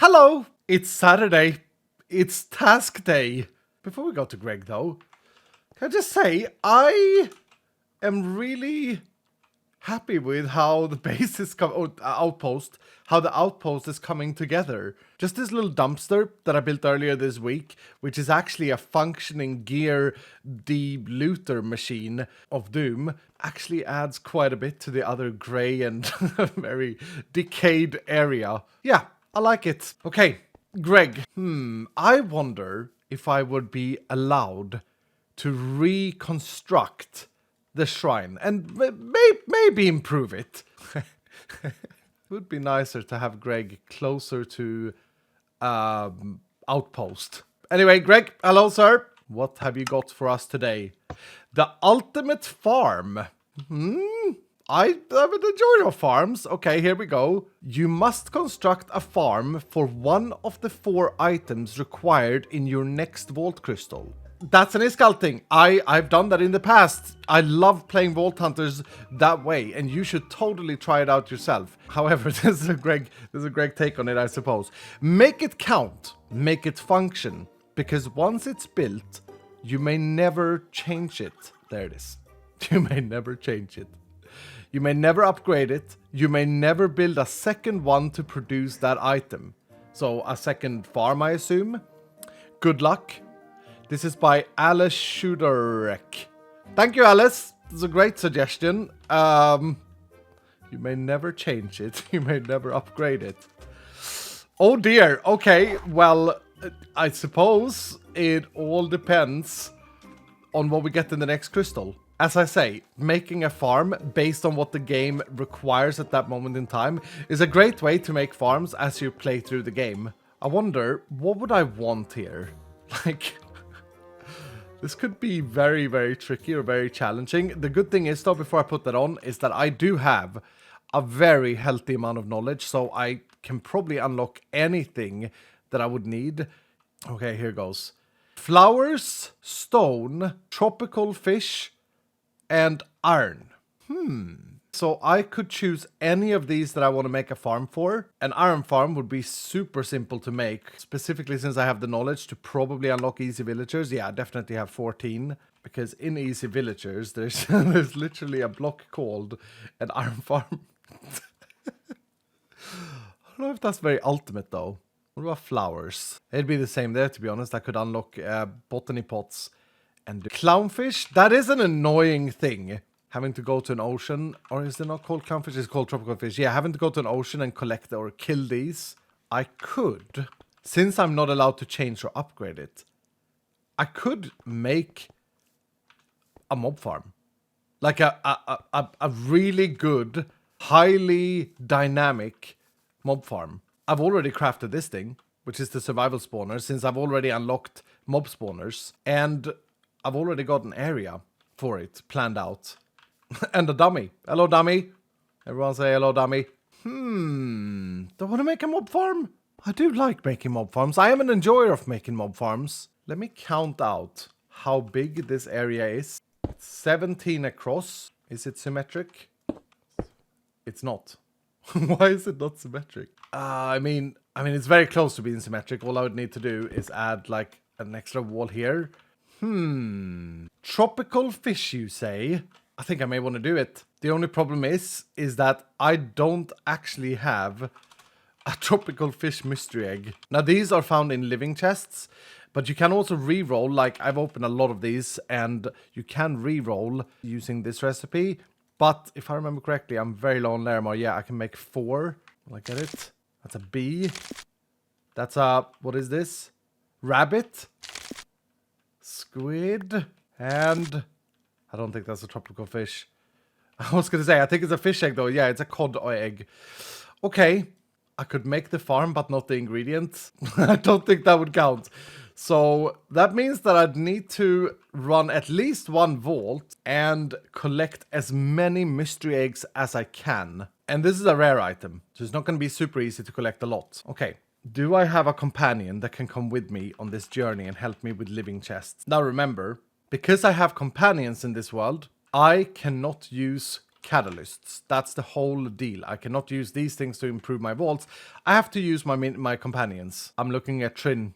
Hello! It's Saturday. It's task day. Before we go to Greg, though, can I just say, I am really happy with how the base is outpost, how the outpost is coming together. Just this little dumpster that I built earlier this week, which is actually a functioning gear de-looter machine of Doom, actually adds quite a bit to the other grey and very decayed area. Yeah, I like it. Okay, Greg, I wonder if I would be allowed to reconstruct the shrine and maybe improve it. It would be nicer to have Greg closer to outpost. Anyway, Greg, hello, sir. What have you got for us today? The ultimate farm. I would enjoy your farms. Okay, here we go. You must construct a farm for one of the 4 items required in your next vault crystal. That's an Iskall thing. I've done that in the past. I love playing Vault Hunters that way, and you should totally try it out yourself. However, there's a Greg take on it, I suppose. Make it count. Make it function. Because once it's built, you may never change it. There it is. You may never change it. You may never upgrade it. You may never build a second one to produce that item. So a second farm, I assume. Good luck. This is by Alice Schuderek. Thank you, Alice. It's a great suggestion. You may never change it. You may never upgrade it. Oh dear. Okay, well, I suppose it all depends on what we get in the next crystal. As I say, making a farm based on what the game requires at that moment in time is a great way to make farms as you play through the game. I wonder, what would I want here? Like, this could be very, very tricky or very challenging. The good thing is, though, before I put that on, is that I do have a very healthy amount of knowledge, so I can probably unlock anything that I would need. Okay, here goes. Flowers, stone, tropical fish, and iron. So I could choose any of these that I want to make a farm for. An iron farm would be super simple to make, specifically since I have the knowledge to probably unlock easy villagers. Yeah, I definitely have 14, because in easy villagers, there's literally a block called an iron farm. I don't know if that's very ultimate, though. What about flowers? It'd be the same there, to be honest. I could unlock botany pots and clownfish. That is an annoying thing. Having to go to an ocean, or is it not called clownfish? It's called tropical fish. Yeah, having to go to an ocean and collect or kill these. I could, since I'm not allowed to change or upgrade it, I could make a mob farm. Like a really good, highly dynamic mob farm. I've already crafted this thing, which is the survival spawner, since I've already unlocked mob spawners. And I've already got an area for it planned out. And a dummy. Hello, dummy. Everyone say hello, dummy. Do I want to make a mob farm? I do like making mob farms. I am an enjoyer of making mob farms. Let me count out how big this area is. It's 17 across. Is it symmetric? It's not. Why is it not symmetric? I mean, it's very close to being symmetric. All I would need to do is add like an extra wall here. Tropical fish, you say? I think I may want to do it. The only problem is that I don't actually have a tropical fish mystery egg. Now, these are found in living chests, but you can also re-roll. Like, I've opened a lot of these, and you can re-roll using this recipe. But if I remember correctly, I'm very low on Larimar. Yeah, I can make 4. Will I get it? That's a bee. That's a, what is this? Rabbit. Squid. And I don't think that's a tropical fish. I was going to say, I think it's a fish egg, though. Yeah, it's a cod egg. Okay. I could make the farm, but not the ingredients. I don't think that would count. So that means that I'd need to run at least 1 vault and collect as many mystery eggs as I can. And this is a rare item, so it's not going to be super easy to collect a lot. Okay, do I have a companion that can come with me on this journey and help me with living chests? Now remember, because I have companions in this world, I cannot use catalysts. That's the whole deal. I cannot use these things to improve my vaults. I have to use my companions. I'm looking at Trin.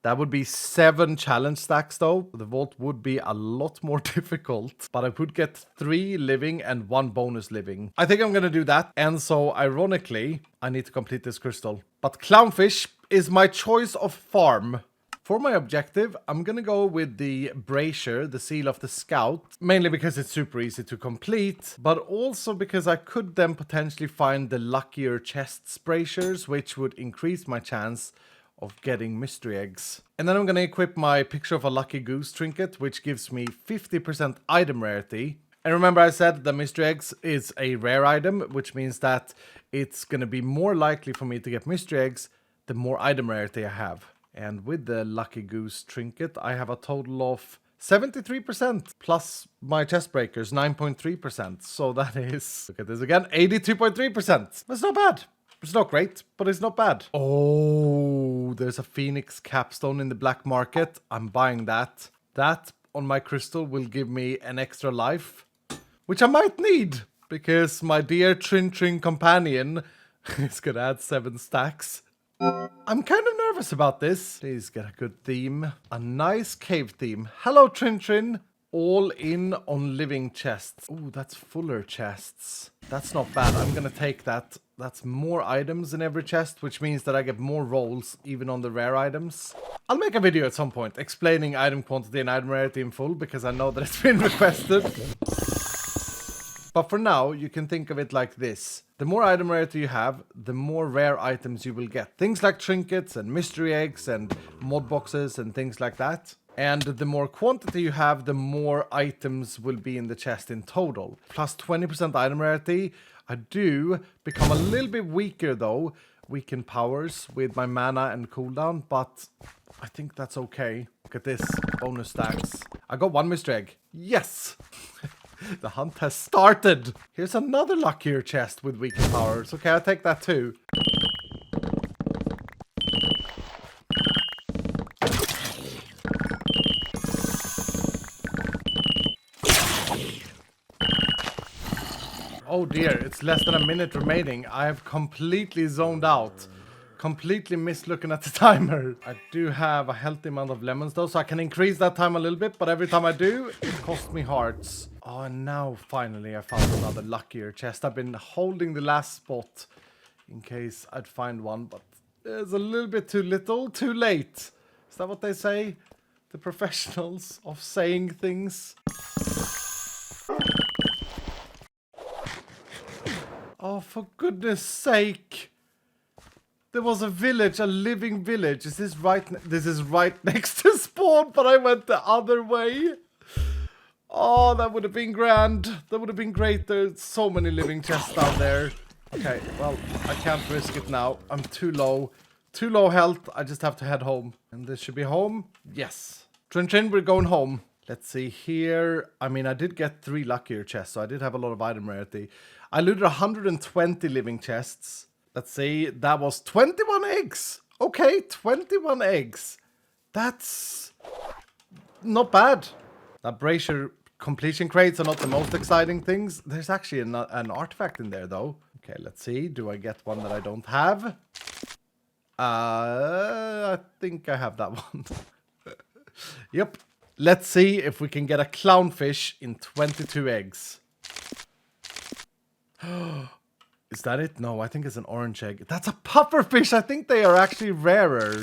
That would be 7 challenge stacks though. The vault would be a lot more difficult, but I would get 3 living and 1 bonus living. I think I'm gonna do that. And so ironically, I need to complete this crystal. But clownfish is my choice of farm. For my objective, I'm gonna go with the brazier, the seal of the scout, mainly because it's super easy to complete, but also because I could then potentially find the luckier chests braziers, which would increase my chance of getting mystery eggs. And then I'm gonna equip my picture of a lucky goose trinket, which gives me 50% item rarity. And remember I said the mystery eggs is a rare item, which means that it's gonna be more likely for me to get mystery eggs the more item rarity I have. And with the lucky goose trinket, I have a total of 73% plus my chest breakers, 9.3%. So that is, look at this again, 82.3%. That's not bad. It's not great, but it's not bad. Oh, there's a phoenix capstone in the black market. I'm buying that. That on my crystal will give me an extra life, which I might need because my dear Trin companion is gonna add 7 stacks. I'm kind of nervous about this. Please get a good theme. A nice cave theme. Hello, Trin. All in on living chests. Ooh, that's fuller chests. That's not bad. I'm gonna take that. That's more items in every chest, which means that I get more rolls even on the rare items. I'll make a video at some point explaining item quantity and item rarity in full because I know that it's been requested. But for now, you can think of it like this. The more item rarity you have, the more rare items you will get. Things like trinkets and mystery eggs and mod boxes and things like that. And the more quantity you have, the more items will be in the chest in total. Plus 20% item rarity. I do become a little bit weaker though. Weaken powers with my mana and cooldown, but I think that's okay. Look at this. Bonus stacks. I got 1 mystery egg. Yes! The hunt has started. Here's another luckier chest with weakened powers. Okay, I'll take that too. Oh dear, it's less than a minute remaining. I have completely zoned out. Completely missed looking at the timer. I do have a healthy amount of lemons though, so I can increase that time a little bit, but every time I do, it costs me hearts. Oh, and now finally I found another luckier chest. I've been holding the last spot in case I'd find one, but it's a little bit too little, too late. Is that what they say? The professionals of saying things. Oh, for goodness sake. There was a village, a living village. Is this right? This is right next to spawn, but I went the other way. Oh, that would have been grand. That would have been great. There's so many living chests down there. Okay, well, I can't risk it now. I'm too low. Too low health. I just have to head home. And this should be home. Yes. Trin, we're going home. Let's see here. I mean, I did get 3 luckier chests, so I did have a lot of item rarity. I looted 120 living chests. Let's see, that was 21 eggs. Okay, 21 eggs. That's not bad. That brazier completion crates are not the most exciting things. There's actually an artifact in there, though. Okay, let's see. Do I get one that I don't have? I think I have that one. Yep. Let's see if we can get a clownfish in 22 eggs. Is that it? No, I think it's an orange egg. That's a pufferfish. I think they are actually rarer.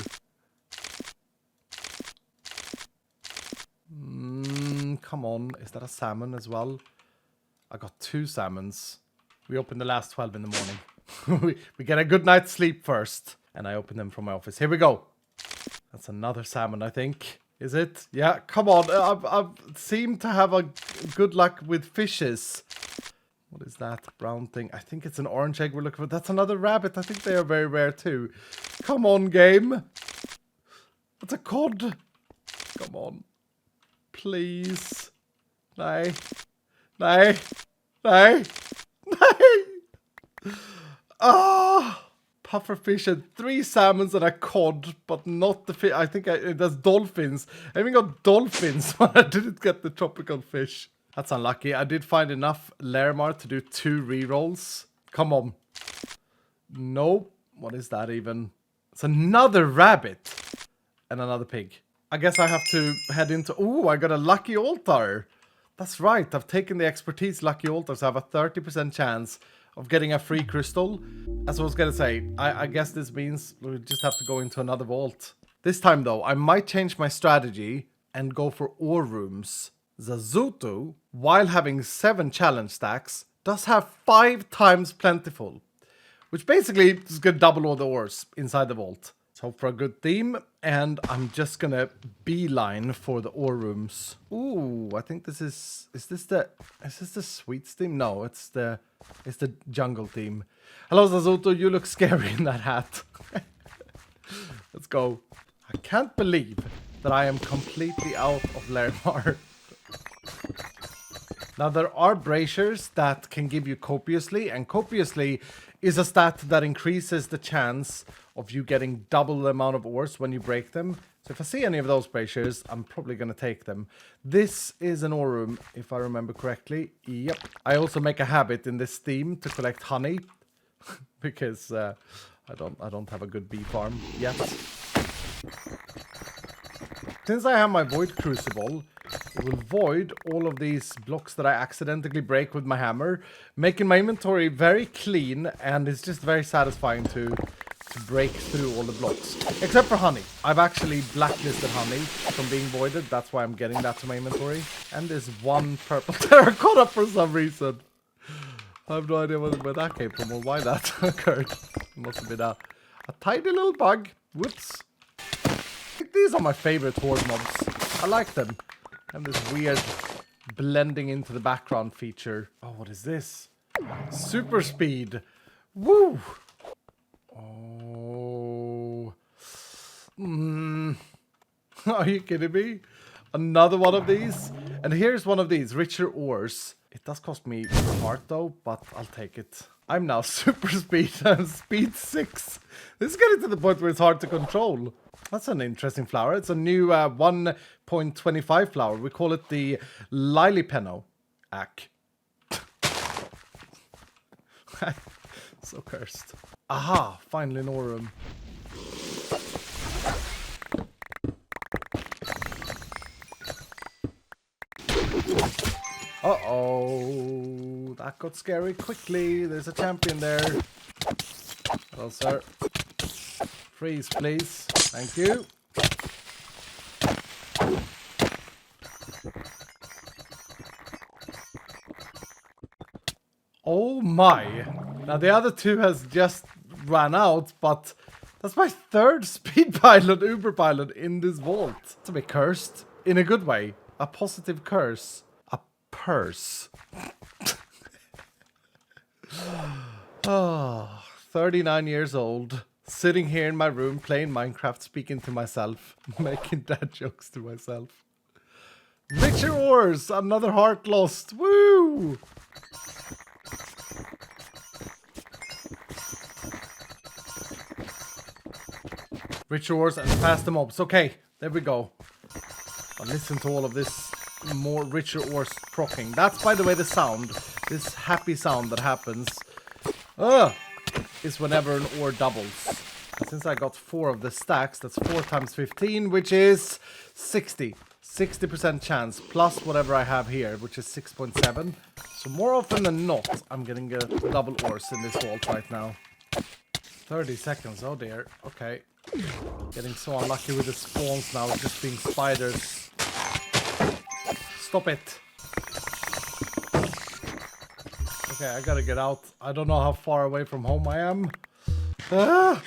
Come on. Is that a salmon as well? I got 2 salmons. We opened the last 12 in the morning. we get a good night's sleep first. And I open them from my office. Here we go. That's another salmon, I think. Is it? Yeah, come on. I've seemed to have a good luck with fishes. What is that brown thing? I think it's an orange egg we're looking for. That's another rabbit. I think they are very rare too. Come on, game. That's a cod. Come on. Please. Nej. Nej. Nej. Nej. Ah. Pufferfish and 3 salmons and a cod, but not the fish. I think that's dolphins. I even got dolphins when I didn't get the tropical fish. That's unlucky. I did find enough Larimar to do 2 rerolls. Come on. Nope. What is that even? It's another rabbit. And another pig. I guess I have to head into... Ooh, I got a lucky altar. That's right. I've taken the expertise lucky altar, so I have a 30% chance of getting a free crystal. As I was going to say, I guess this means we just have to go into another vault. This time, though, I might change my strategy and go for ore rooms. Zazuto, while having 7 challenge stacks, does have 5 times plentiful. Which basically is going to double all the ores inside the vault. Let's hope for a good theme. And I'm just going to beeline for the ore rooms. Ooh, I think this is... Is this the sweets theme? No, it's the jungle theme. Hello, Zazuto. You look scary in that hat. Let's go. I can't believe that I am completely out of Larimar. Now, there are braziers that can give you copiously, and copiously is a stat that increases the chance of you getting double the amount of ores when you break them. So if I see any of those braziers, I'm probably going to take them. This is an ore room, if I remember correctly. Yep. I also make a habit in this theme to collect honey, because I don't have a good bee farm yet. Since I have my void crucible, it will void all of these blocks that I accidentally break with my hammer, making my inventory very clean, and it's just very satisfying to break through all the blocks. Except for honey. I've actually blacklisted honey from being voided. That's why I'm getting that to my inventory. And there's one purple terracotta for some reason. I have no idea where that came from or why that occurred. It must have been a tiny little bug. Whoops. I think these are my favorite horde mobs. I like them. And this weird blending into the background feature. Oh, what is this? Super speed. Woo! Oh. Are you kidding me? Another one of these? And here's one of these, richer ores. It does cost me a heart though, but I'll take it. I'm now super speed. I'm speed 6. This is getting to the point where it's hard to control. That's an interesting flower. It's a new 1.25 flower. We call it the Lilipenno. So cursed. Aha, finally an ore room. Uh-oh, that got scary quickly. There's a champion there. Hello, sir. Freeze, please. Thank you. Oh my. Now the other 2 has just ran out, but that's my 3rd speed pilot, Uber pilot in this vault. It's a bit cursed. In a good way. A positive curse. A purse. Oh, 39 years old. Sitting here in my room playing Minecraft, speaking to myself. Making dad jokes to myself. Richer ores! Another heart lost. Woo! Richer ores and faster mobs. Okay, there we go. I'll listen to all of this more richer ores procking. That's, by the way, the sound. This happy sound that happens. Is whenever an ore doubles. And since I got 4 of the stacks, that's 4 times 15, which is 60. 60% chance, plus whatever I have here, which is 6.7. So more often than not, I'm getting a double ores in this vault right now. 30 seconds, oh dear. Okay. Getting so unlucky with the spawns now, just being spiders. Stop it. Okay, I gotta get out. I don't know how far away from home I am. Ah!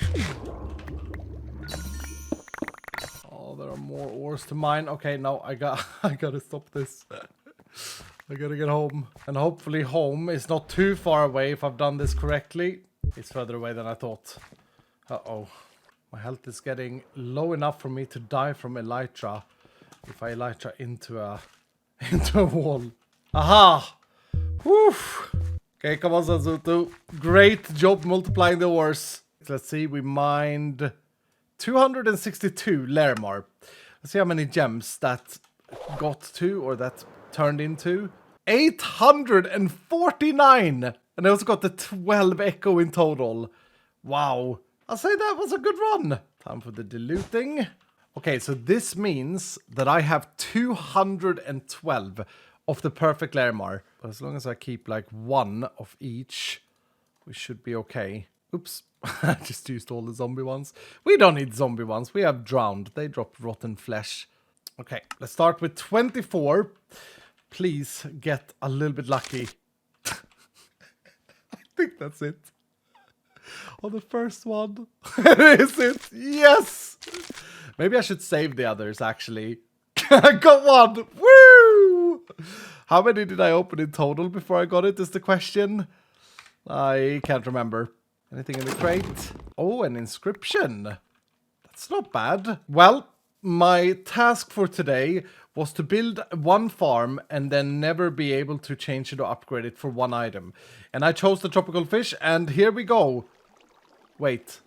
Oh, there are more ores to mine. Okay, no, I gotta stop this. I gotta get home. And hopefully home is not too far away if I've done this correctly. It's further away than I thought. Uh-oh. My health is getting low enough for me to die from elytra. If I elytra into a wall. Aha! Whew! Okay, come on, Zazuto. Great job multiplying the ores. Let's see, we mined 262 Larimar. Let's see how many gems that got to, or that turned into. 849! And I also got the 12 echo in total. Wow. I'll say that was a good run. Time for the diluting. Okay, so this means that I have 212 of the perfect Larimar. But as long as I keep like one of each, we should be okay. Oops, I just used all the zombie ones. We don't need zombie ones. We have drowned. They drop rotten flesh. Okay, let's start with 24. Please get a little bit lucky. I think that's it. On the first one. Is it? Yes! Maybe I should save the others, actually. I got one! Woo! How many did I open in total before I got it, is the question. I can't remember. Anything in the crate? Oh, an inscription. That's not bad. Well, my task for today was to build one farm and then never be able to change it or upgrade it for one item. And I chose the tropical fish, and here we go. Wait.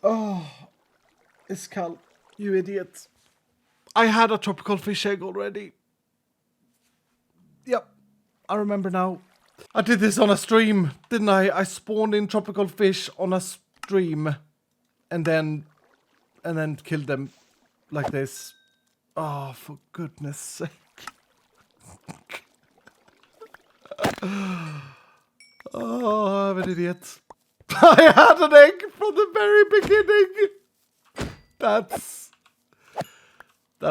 Oh, Iskall, you idiot. I had a tropical fish egg already. Yep, I remember now. I did this on a stream, didn't I? I spawned in tropical fish on a stream and then killed them like this. Oh, for goodness sake. Oh, I'm an idiot. I had an egg from the very beginning. That's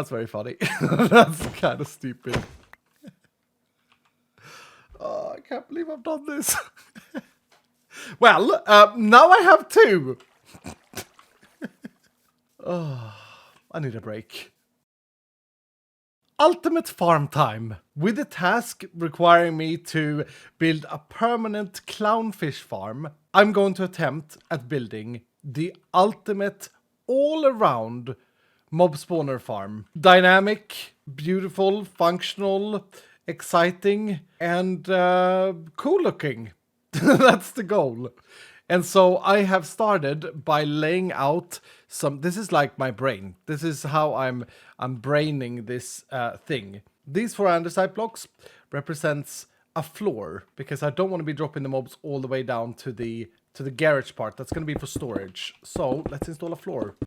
very funny. That's kind of stupid. Oh, I can't believe I've done this. Well, now I have two. Oh, I need a break. Ultimate farm time, with a task requiring me to build a permanent clownfish farm. I'm going to attempt at building the ultimate all-around mob spawner farm. Dynamic, beautiful, functional, exciting, and cool looking. That's the goal. And so I have started by laying out some. This is like my brain. This is how I'm braining this thing. These 4 andesite blocks represents a floor, because I don't want to be dropping the mobs all the way down to the garage part. That's going to be for storage. So let's install a floor.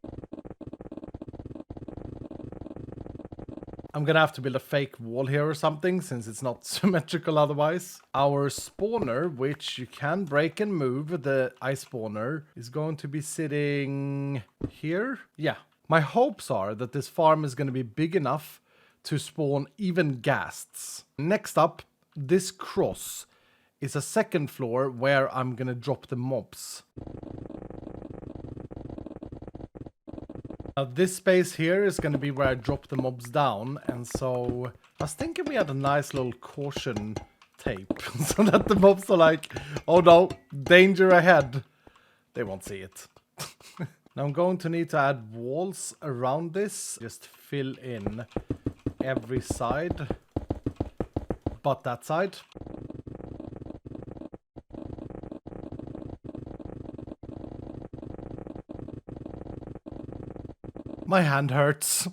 I'm gonna have to build a fake wall here or something, since it's not symmetrical otherwise. Our spawner, which you can break and move, the ice spawner, is going to be sitting here. Yeah. My hopes are that this farm is going to be big enough to spawn even ghasts. Next up, this cross is a second floor where I'm gonna drop the mobs. This space here is going to be where I drop the mobs down, and so I was thinking we had a nice little caution tape so that the mobs are like, oh no, danger ahead. They won't see it. Now I'm going to need to add walls around this, just fill in every side but that side. My hand hurts.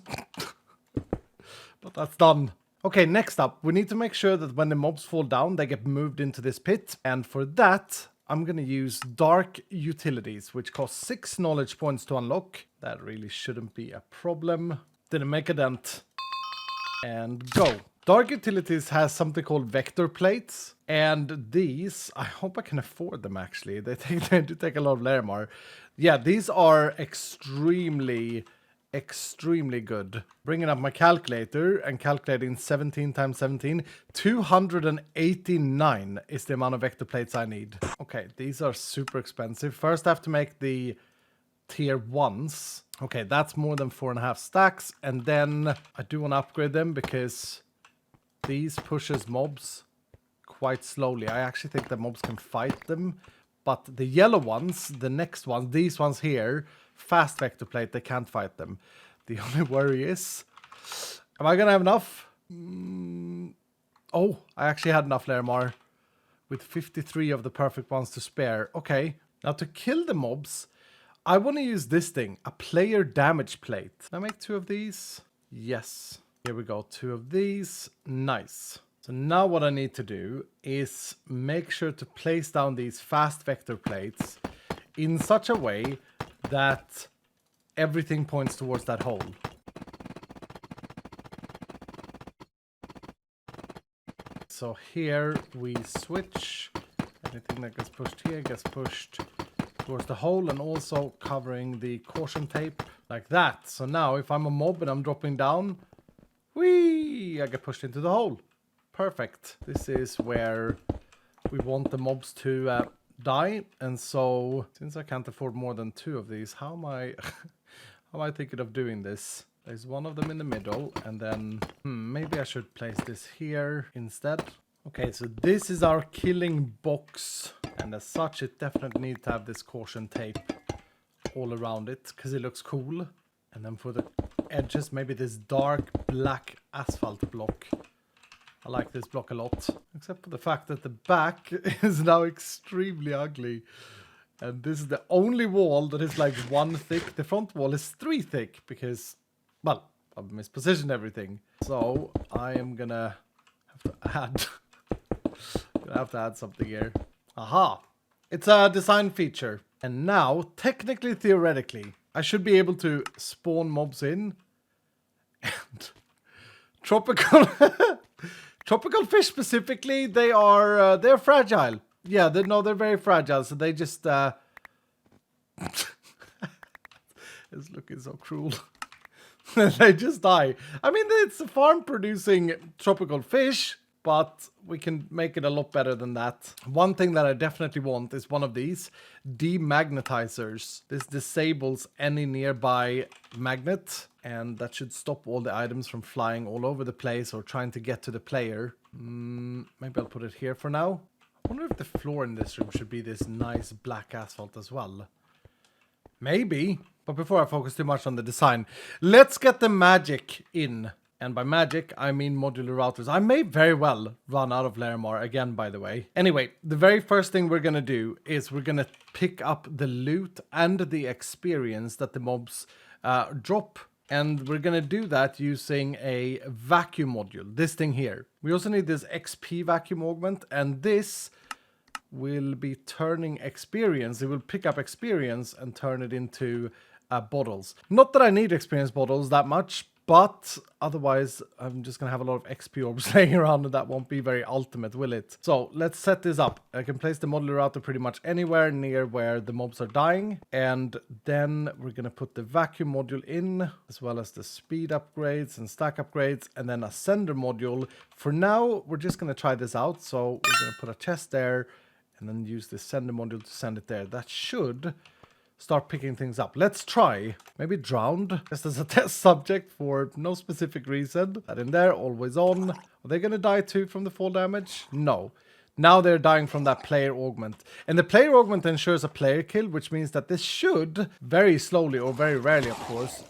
But that's done. Okay, next up, we need to make sure that when the mobs fall down, they get moved into this pit. And for that, I'm gonna use Dark Utilities, which cost 6 knowledge points to unlock. That really shouldn't be a problem. Didn't make a dent. And go. Dark Utilities has something called vector plates. And these, I hope I can afford them actually. They do take a lot of Larimar. Yeah, these are extremely good. Bringing up my calculator and calculating 17 times 17, 289 is the amount of vector plates I need. Okay, these are super expensive. First I have to make the tier 1s. Okay, that's more than 4.5 stacks. And then I do want to upgrade them because these pushes mobs quite slowly. I actually think that mobs can fight them. But the yellow ones, the next ones, these ones here, fast vector plate, they can't fight them. The only worry is, am I gonna have enough? Oh, I actually had enough Larimar with 53 of the perfect ones to spare. Okay, now to kill the mobs, I want to use this thing, a player damage plate. Can I make 2 of these? Yes. Here we go, 2 of these. Nice. So now what I need to do is make sure to place down these fast vector plates in such a way that everything points towards that hole. So here we switch. Anything that gets pushed here gets pushed towards the hole, and also covering the caution tape like that. So now if I'm a mob and I'm dropping down, whee, I get pushed into the hole. Perfect. This is where we want the mobs to die. And so since I can't afford more than 2 of these, how am I how am I thinking of doing this? There's one of them in the middle, and then maybe I should place this here instead. Okay, so this is our killing box, and as such it definitely needs to have this caution tape all around it because it looks cool. And then for the edges, maybe this dark black asphalt block. I like this block a lot, except for the fact that the back is now extremely ugly. And this is the only wall that is like 1 thick. The front wall is 3 thick because, well, I've mispositioned everything. So I am gonna have to add something here. Aha! It's a design feature. And now, technically, theoretically, I should be able to spawn mobs in. And tropical tropical fish specifically, they're fragile. Yeah, they're very fragile, so they just it's looking so cruel. They just die. I mean, it's a farm producing tropical fish, but we can make it a lot better than that. One thing that I definitely want is one of these demagnetizers. This disables any nearby magnet, and that should stop all the items from flying all over the place or trying to get to the player. Maybe I'll put it here for now. I wonder if the floor in this room should be this nice black asphalt as well. Maybe. But before I focus too much on the design, let's get the magic in. And by magic, I mean modular routers. I may very well run out of Larimar again, by the way. Anyway, the very first thing we're going to do is we're going to pick up the loot and the experience that the mobs drop. And we're going to do that using a vacuum module, this thing here. We also need this XP vacuum augment, and this will be turning experience. It will pick up experience and turn it into bottles. Not that I need experience bottles that much, but otherwise I'm just gonna have a lot of XP orbs laying around, and that won't be very ultimate, will it? So let's set this up. I can place the modular router pretty much anywhere near where the mobs are dying, and then we're gonna put the vacuum module in, as well as the speed upgrades and stack upgrades, and then a sender module. For now, we're just gonna try this out. So we're gonna put a chest there, and then use the sender module to send it there. That should start picking things up. Let's try. Maybe drowned, just as a test subject for no specific reason. That in there, always on. Are they going to die too from the fall damage? No. Now they're dying from that player augment. And the player augment ensures a player kill, which means that this should, very slowly or very rarely, of course,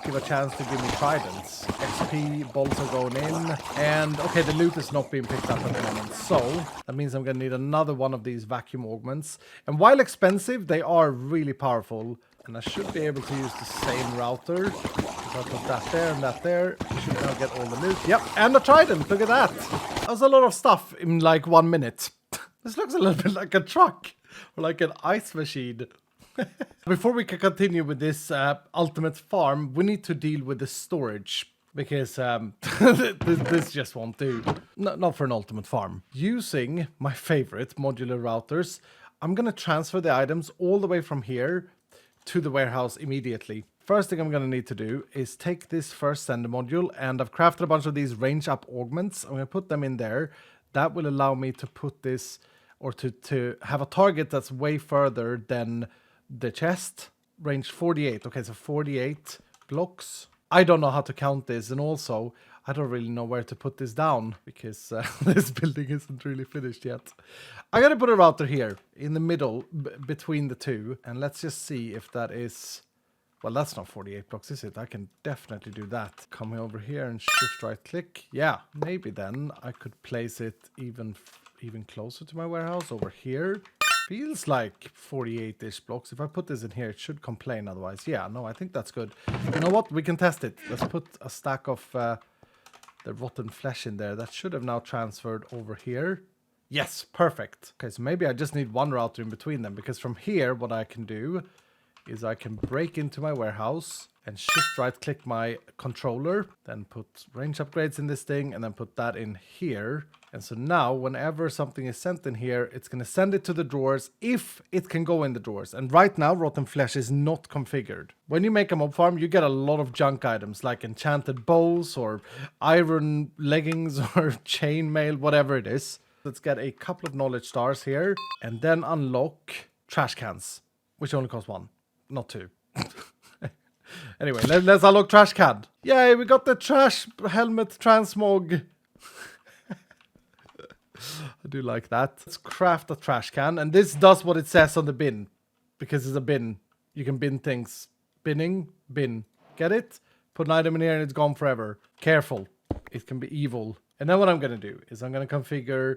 give a chance to give me tridents. XP, bolts are going in. And, okay, the loot is not being picked up at the moment. So, that means I'm going to need another one of these vacuum augments. And while expensive, they are really powerful. And I should be able to use the same router. If I put that there and that there, we should now get all the loot. Yep, and a trident, look at that. That was a lot of stuff in like 1 minute. This looks a little bit like a truck or like an ice machine. Before we can continue with this ultimate farm, we need to deal with the storage. Because this just won't do. Not for an ultimate farm. Using my favorite modular routers, I'm going to transfer the items all the way from here to the warehouse immediately. First thing I'm going to need to do is take this first sender module, and I've crafted a bunch of these range up augments. I'm going to put them in there. That will allow me to put this, or to have a target that's way further than the chest. Range 48. Okay, so 48 blocks. I don't know how to count this, and also I don't really know where to put this down because this building isn't really finished yet. I'm going to put a router here in the middle between the two, and let's just see if that is... Well, that's not 48 blocks, is it? I can definitely do that. Come over here and shift right click. Yeah, maybe then I could place it even closer to my warehouse over here. Feels like 48-ish blocks. If I put this in here, it should complain otherwise. Yeah, no, I think that's good. You know what? We can test it. Let's put a stack of the rotten flesh in there. That should have now transferred over here. Yes, perfect. Okay, so maybe I just need one router in between them, because from here what I can do is I can break into my warehouse and shift right click my controller, then put range upgrades in this thing and then put that in here. And so now whenever something is sent in here, it's going to send it to the drawers if it can go in the drawers. And right now rotten flesh is not configured. When you make a mob farm, you get a lot of junk items like enchanted bows or iron leggings or chainmail, whatever it is. Let's get a couple of knowledge stars here and then unlock trash cans, which only cost one, not two. Anyway, let's unlock trash can. Yay, we got the trash helmet transmog. I do like that. Let's craft a trash can. And this does what it says on the bin. Because it's a bin. You can bin things. Binning, bin. Get it? Put an item in here and it's gone forever. Careful. It can be evil. And then what I'm going to do is I'm going to configure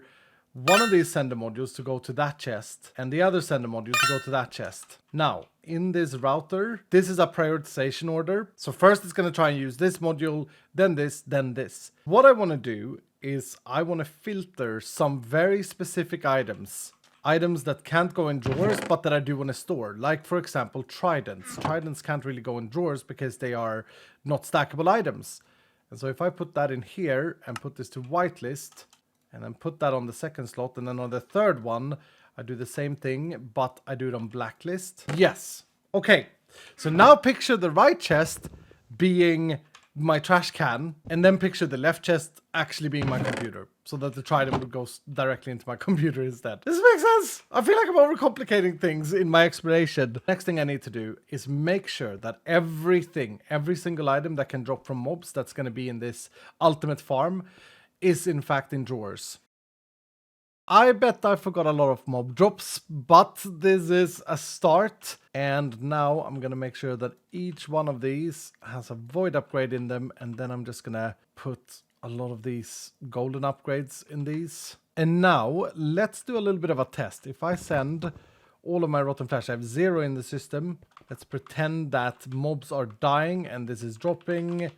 one of these sender modules to go to that chest and the other sender module to go to that chest. Now, in this router, this is a prioritization order. So first it's going to try and use this module, then this, then this. What I want to do is I want to filter some very specific items. Items that can't go in drawers, but that I do want to store. Like, for example, tridents. Tridents can't really go in drawers because they are not stackable items. And so if I put that in here and put this to whitelist, and then put that on the second slot, and then on the third one, I do the same thing, but I do it on blacklist. Yes. Okay. So now picture the right chest being my trash can, and then picture the left chest actually being my computer, so that the trident would go directly into my computer instead. Does this make sense? I feel like I'm overcomplicating things in my explanation. Next thing I need to do is make sure that every single item that can drop from mobs that's going to be in this ultimate farm is in fact in drawers. I bet I forgot a lot of mob drops, but this is a start. And now I'm going to make sure that each one of these has a void upgrade in them. And then I'm just going to put a lot of these golden upgrades in these. And now let's do a little bit of a test. If I send all of my rotten flesh, I have 0 in the system. Let's pretend that mobs are dying and this is dropping.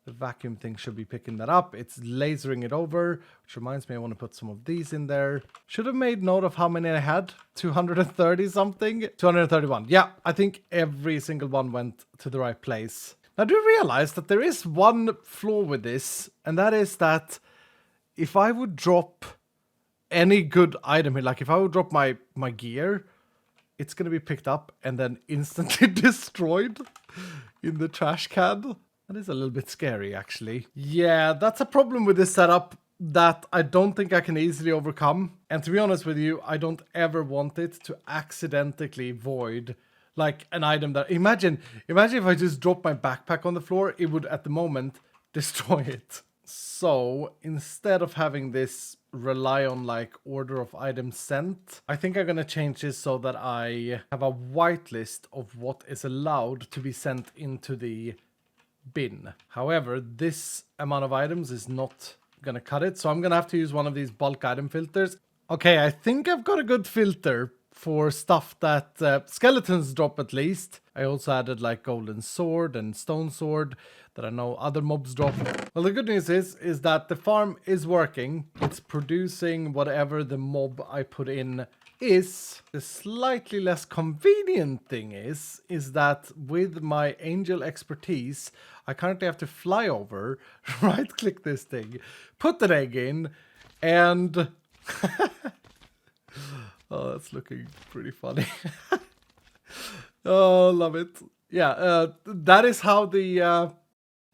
The vacuum thing should be picking that up. It's lasering it over, which reminds me I want to put some of these in there. Should have made note of how many I had. 230 something. 231. Yeah, I think every single one went to the right place. Now, do you realize that there is one flaw with this? And that is that if I would drop any good item here, like if I would drop my gear, it's going to be picked up and then instantly destroyed in the trash can. That is a little bit scary, actually. Yeah, that's a problem with this setup that I don't think I can easily overcome. And to be honest with you, I don't ever want it to accidentally void like an item that... Imagine if I just dropped my backpack on the floor, it would at the moment destroy it. So instead of having this rely on like order of items sent, I think I'm going to change this so that I have a whitelist of what is allowed to be sent into the bin. However, this amount of items is not gonna cut it, so I'm gonna have to use one of these bulk item filters. Okay, I think I've got a good filter for stuff that skeletons drop at least. I also added like golden sword and stone sword that I know other mobs drop. Well, the good news is that the farm is working. It's producing whatever the mob I put in is. The slightly less convenient thing is that with my angel expertise, I currently have to fly over, right click this thing, put an egg in, and oh, that's looking pretty funny. Oh, love it. Yeah, that is how the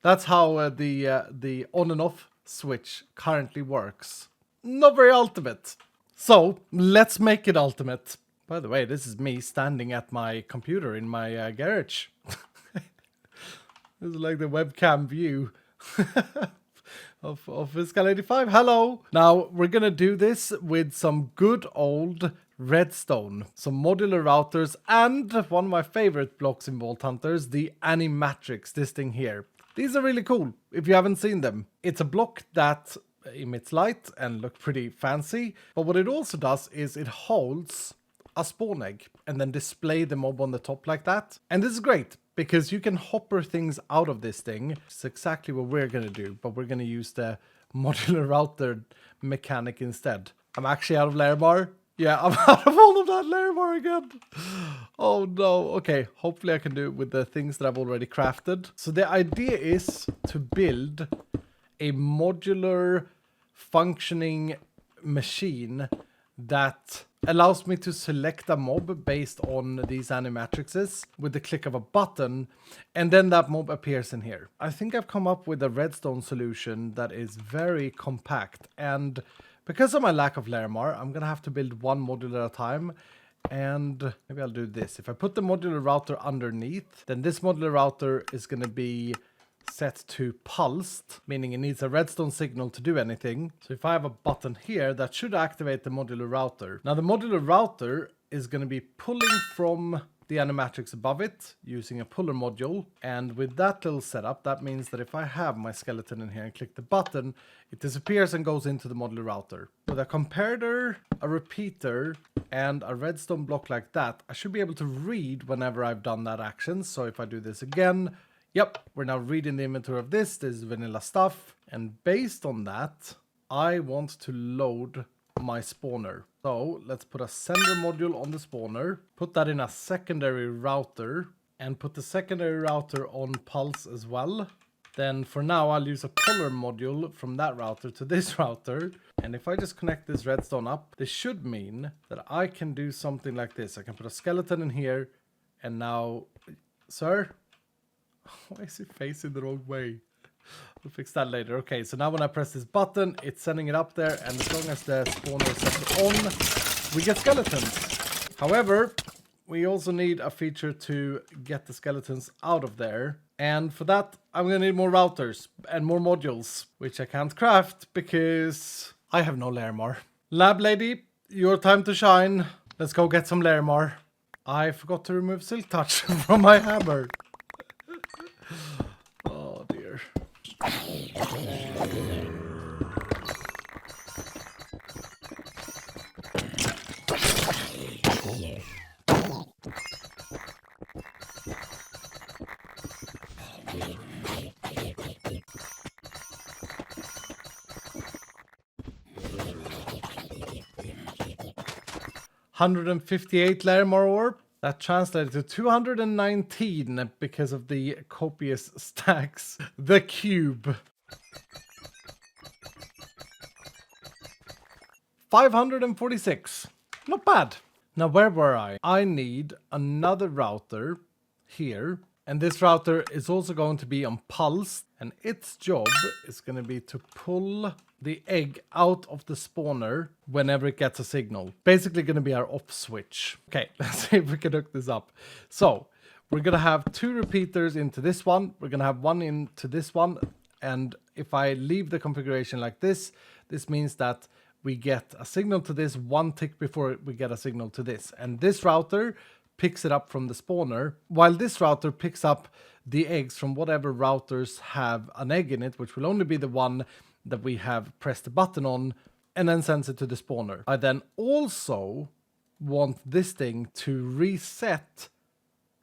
the on and off switch currently works. Not very ultimate. So let's make it ultimate. By the way, this is me standing at my computer in my garage. This is like the webcam view of Iskall 85. Hello. Now we're gonna do this with some good old redstone, some modular routers, and one of my favorite blocks in Vault Hunters, the animatrix. This thing here. These are really cool. If you haven't seen them, it's a block that emits light and look pretty fancy, but what it also does is it holds a spawn egg and then display the mob on the top like that. And this is great because you can hopper things out of this thing. It's exactly what we're going to do, but we're going to use the modular router mechanic instead. I'm actually out of layer bar. Yeah, I'm out of all of that layer bar again. Oh no. Okay, hopefully I can do it with the things that I've already crafted. So the idea is to build a modular functioning machine that allows me to select a mob based on these animatrices with the click of a button, and then that mob appears in here. I think I've come up with a redstone solution that is very compact, and because of my lack of layer mar, I'm gonna have to build one module at a time. And maybe I'll do this. If I put the modular router underneath, then this modular router is gonna be set to pulsed, meaning it needs a redstone signal to do anything. So if I have a button here, that should activate the modular router. Now the modular router is going to be pulling from the animatrix above it using a puller module. And with that little setup, that means that if I have my skeleton in here and click the button, it disappears and goes into the modular router. With a comparator, a repeater, and a redstone block like that, I should be able to read whenever I've done that action. So if I do this again, yep, we're now reading the inventory of this. This is vanilla stuff. And based on that, I want to load my spawner. So let's put a sender module on the spawner, put that in a secondary router, and put the secondary router on pulse as well. Then for now, I'll use a puller module from that router to this router. And if I just connect this redstone up, this should mean that I can do something like this. I can put a skeleton in here, and now, sir? Why is it facing the wrong way? We'll fix that later. Okay, so now when I press this button, it's sending it up there, and as long as the spawner is set on, we get skeletons. However, we also need a feature to get the skeletons out of there. And for that, I'm gonna need more routers and more modules, which I can't craft because I have no layer mar. Lab lady, your time to shine. Let's go get some layer mar. I forgot to remove silk touch from my hammer. Oh dear. $158 layer mar ore. That translated to 219 because of the copious stacks. The cube. 546. Not bad. Now where were I? I need another router here. And this router is also going to be on pulse. And its job is going to be to pull the egg out of the spawner whenever it gets a signal. Basically going to be our off switch. Okay, let's see if we can hook this up. So we're going to have two repeaters into this one. We're going to have one into this one. And if I leave the configuration like this, this means that we get a signal to this one tick before we get a signal to this. And this router picks it up from the spawner, while this router picks up the eggs from whatever routers have an egg in it, which will only be the one that we have pressed the button on, and then sends it to the spawner. I then also want this thing to reset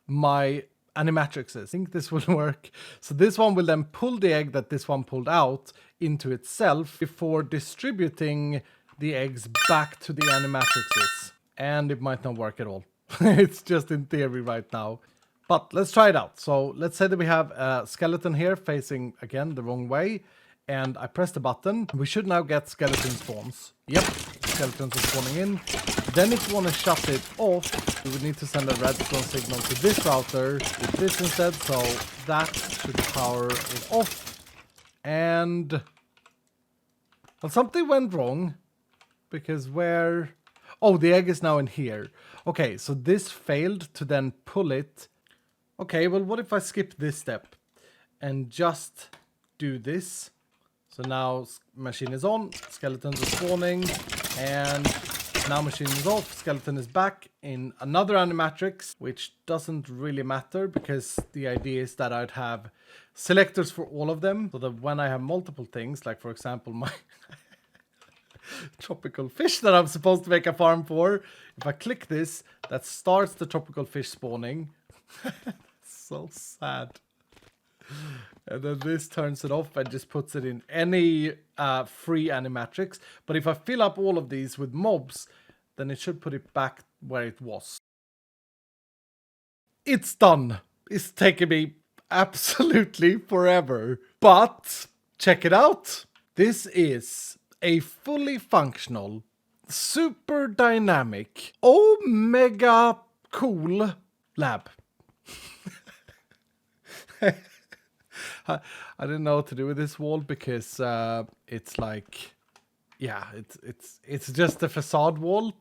my animatrixes. I think this will work. So this one will then pull the egg that this one pulled out into itself before distributing the eggs back to the animatrixes. And it might not work at all. It's just in theory right now. But let's try it out. So let's say that we have a skeleton here facing, again, the wrong way. And I press the button. We should now get skeleton spawns. Yep, skeletons are spawning in. Then if you want to shut it off, we would need to send a redstone signal to this router with this instead. So that should power it off. And well, something went wrong. Because where... Oh, the egg is now in here. Okay, so this failed to then pull it. Okay, well, what if I skip this step and just do this? So now machine is on, skeletons are spawning, and now machine is off, skeleton is back in another animatrix, which doesn't really matter because the idea is that I'd have selectors for all of them, so that when I have multiple things, like for example my tropical fish that I'm supposed to make a farm for. If I click this, that starts the tropical fish spawning. So sad. And then this turns it off and just puts it in any free animatrix. But if I fill up all of these with mobs, then it should put it back where it was. It's done. It's taken me absolutely forever. But check it out. This is a fully functional, super dynamic, mega cool lab. I didn't know what to do with this wall because it's like, yeah, it's just a facade wall.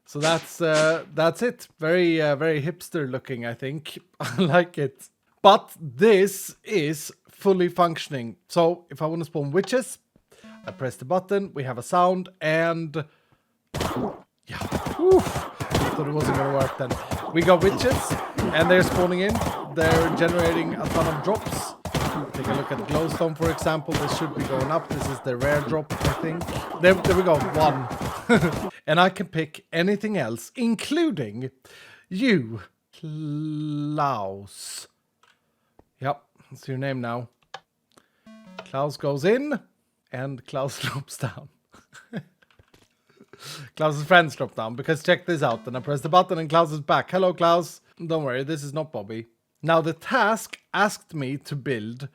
So that's it. Very very hipster looking, I think. I like it. But this is fully functioning. So if I want to spawn witches, I press the button, we have a sound, and yeah, thought it wasn't gonna work then. We got witches, and they're spawning in. They're generating a ton of drops. Take a look at glowstone, for example. This should be going up. This is the rare drop, I think. There we go, 1. And I can pick anything else, including you, Klaus. Yep, that's your name now. Klaus goes in, and Klaus drops down. Klaus's friends drop down, because check this out. Then I press the button and Klaus is back. Hello, Klaus. Don't worry, this is not Bobby. Now the task asked me to build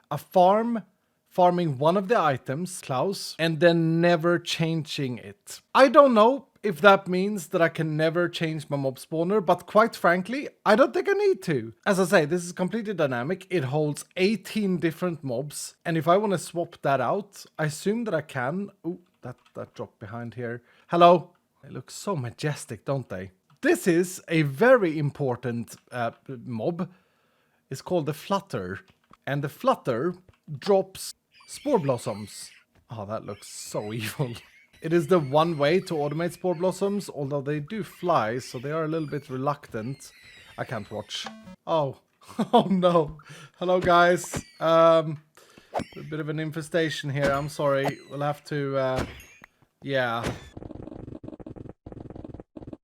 a farm, farming one of the items, Klaus, and then never changing it. I don't know if that means that I can never change my mob spawner, but quite frankly, I don't think I need to. As I say, this is completely dynamic. It holds 18 different mobs, and if I want to swap that out, I assume that I can. Ooh, that dropped behind here. Hello. They look so majestic, don't they? This is a very important mob. It's called the Flutter. And the Flutter drops spore blossoms. Oh, that looks so evil. It is the one way to automate spore blossoms, although they do fly, so they are a little bit reluctant. I can't watch. Oh. Oh no. Hello, guys. A bit of an infestation here. I'm sorry. We'll have to... yeah.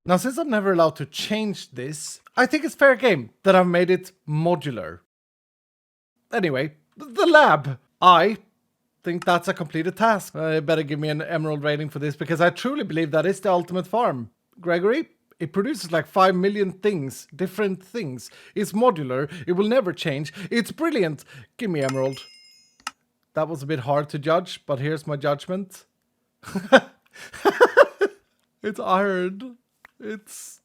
Now, since I'm never allowed to change this, I think it's fair game that I've made it modular. Anyway, the lab. I think that's a completed task. I better give me an emerald rating for this, because I truly believe that is the ultimate farm. Gregory, it produces like 5 million things, different things. It's modular. It will never change. It's brilliant. Give me emerald. That was a bit hard to judge, but here's my judgment. It's iron. It's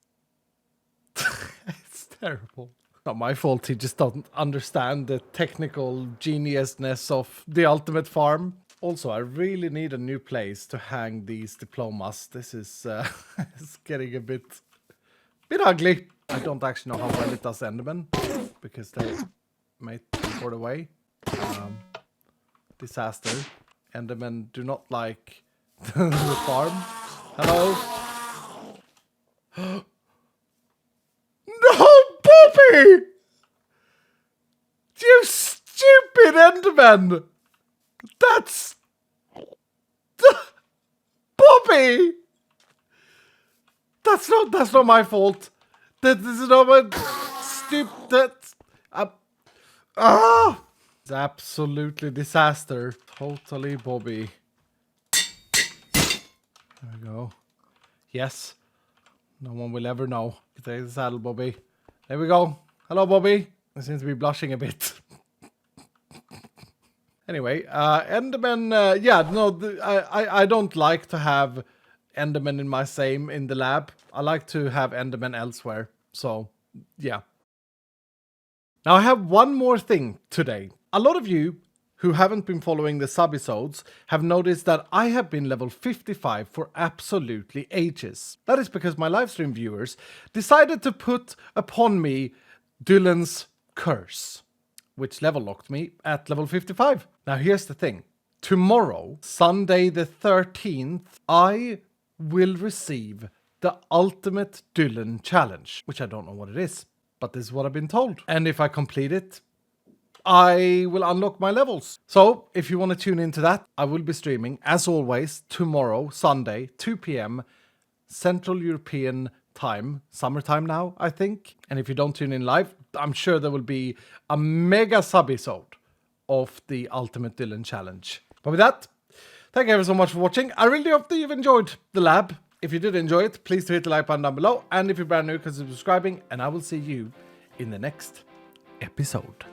it's terrible. Not my fault. He just doesn't understand the technical geniusness of the ultimate farm. Also, I really need a new place to hang these diplomas. This is it's getting a bit ugly. I don't actually know how well it does Enderman, because they might be for the way. Disaster. Endermen do not like the farm. Hello. No, Bobby! You stupid Enderman! That's... Bobby! That's not my fault. This is not my stupid... It's absolutely disaster. Totally Bobby. There we go. Yes. No one will ever know. Take the saddle, Bobby. There we go. Hello, Bobby. I seem to be blushing a bit. Anyway, Enderman, yeah, no, I don't like to have Enderman in the lab. I like to have Enderman elsewhere. So, yeah. Now I have one more thing today. A lot of you who haven't been following the subisodes have noticed that I have been level 55 for absolutely ages. That is because my livestream viewers decided to put upon me Dylan's curse, which level locked me at level 55. Now here's the thing. Tomorrow, Sunday the 13th, I will receive the ultimate Dylan challenge, which I don't know what it is, but this is what I've been told. And if I complete it, I will unlock my levels. So if you want to tune into that, I will be streaming, as always, tomorrow, Sunday, 2 p.m. Central European time, summertime now, I think. And if you don't tune in live, I'm sure there will be a mega sub-episode of the Ultimate Dylan Challenge. But with that, thank you ever so much for watching. I really hope that you've enjoyed the lab. If you did enjoy it, please do hit the like button down below. And if you're brand new, consider subscribing. And I will see you in the next episode.